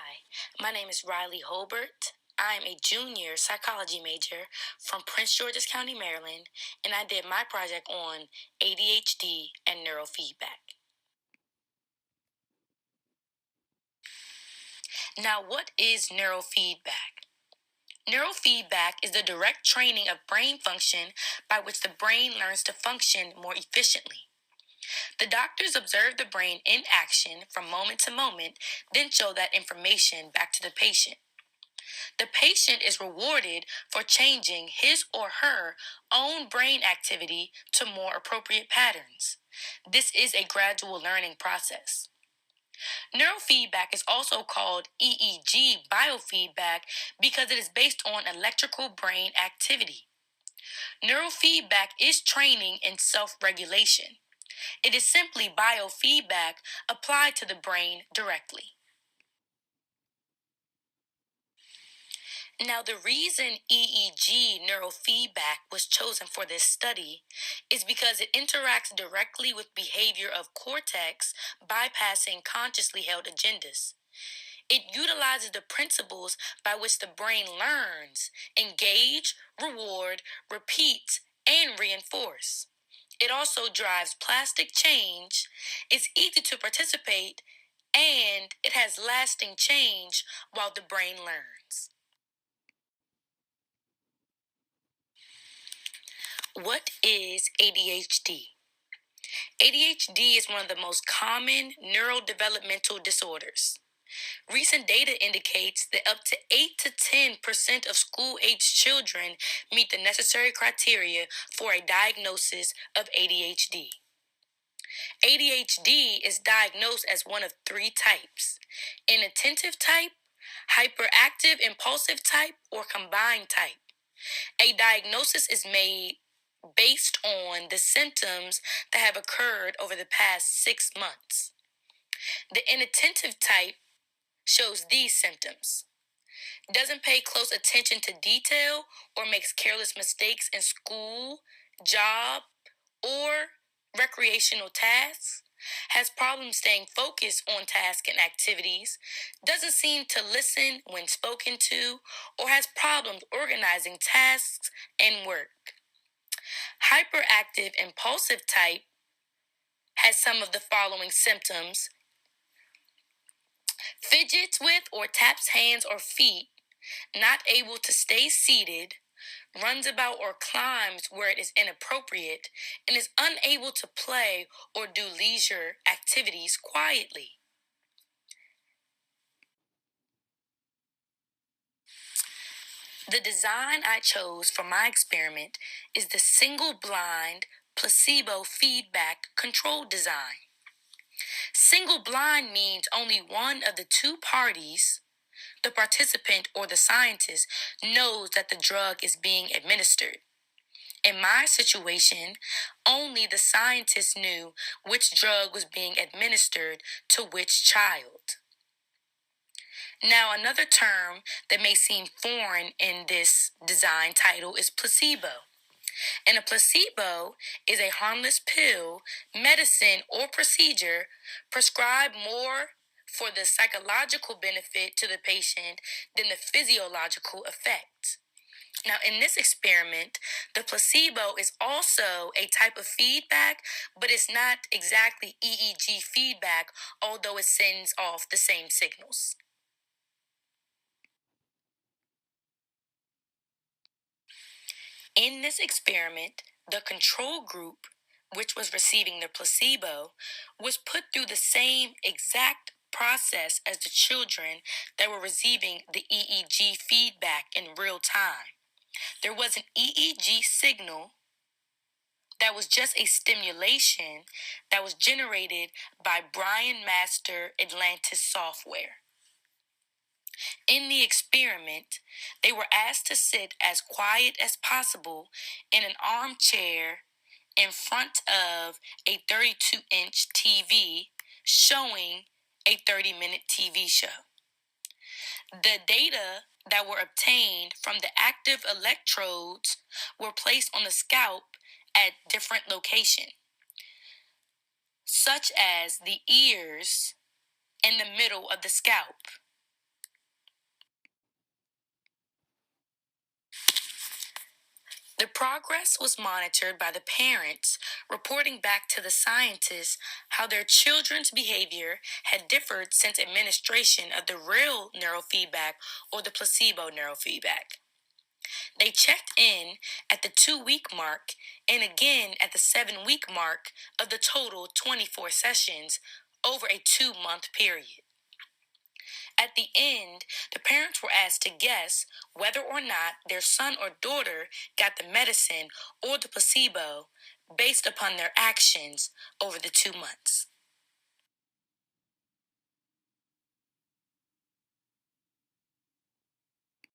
Hi, my name is Riley Holbert. I am a junior psychology major from Prince George's County, Maryland, and I did my project on ADHD and neurofeedback. Now, what is neurofeedback? Neurofeedback is the direct training of brain function by which the brain learns to function more efficiently. The doctors observe the brain in action from moment to moment, then show that information back to the patient. The patient is rewarded for changing his or her own brain activity to more appropriate patterns. This is a gradual learning process. Neurofeedback is also called EEG biofeedback because it is based on electrical brain activity. Neurofeedback is training in self regulation. It is simply biofeedback applied to the brain directly. Now, the reason EEG neurofeedback was chosen for this study is because it interacts directly with behavior of cortex, bypassing consciously held agendas. It utilizes the principles by which the brain learns, engage, reward, repeat, and reinforce. It also drives plastic change, it's easy to participate, and it has lasting change while the brain learns. What is ADHD? ADHD is one of the most common neurodevelopmental disorders. Recent data indicates that up to 8 to 10% of school-aged children meet the necessary criteria for a diagnosis of ADHD. ADHD is diagnosed as one of three types: inattentive type, hyperactive impulsive type, or combined type. A diagnosis is made based on the symptoms that have occurred over the past 6 months. The inattentive type shows these symptoms: doesn't pay close attention to detail or makes careless mistakes in school, job, or recreational tasks, has problems staying focused on tasks and activities, doesn't seem to listen when spoken to, or has problems organizing tasks and work. Hyperactive impulsive type has some of the following symptoms: fidgets with or taps hands or feet, not able to stay seated, runs about or climbs where it is inappropriate, and is unable to play or do leisure activities quietly. The design I chose for my experiment is the single blind placebo feedback control design. Single blind means only one of the two parties, the participant or the scientist, knows that the drug is being administered. In my situation, only the scientist knew which drug was being administered to which child. Now, another term that may seem foreign in this design title is placebo. And a placebo is a harmless pill, medicine, or procedure prescribed more for the psychological benefit to the patient than the physiological effect. Now, in this experiment, the placebo is also a type of feedback, but it's not exactly EEG feedback, although it sends off the same signals. In this experiment, the control group, which was receiving the placebo, was put through the same exact process as the children that were receiving the EEG feedback in real time. There was an EEG signal that was just a stimulation that was generated by Brian Master Atlantis software. In the experiment, they were asked to sit as quiet as possible in an armchair in front of a 32-inch TV showing a 30-minute TV show. The data that were obtained from the active electrodes were placed on the scalp at different locations, such as the ears and the middle of the scalp. The progress was monitored by the parents, reporting back to the scientists how their children's behavior had differed since administration of the real neurofeedback or the placebo neurofeedback. They checked in at the 2-week mark and again at the 7-week mark of the total 24 sessions over a 2-month period. At the end, the parents were asked to guess whether or not their son or daughter got the medicine or the placebo based upon their actions over the 2 months.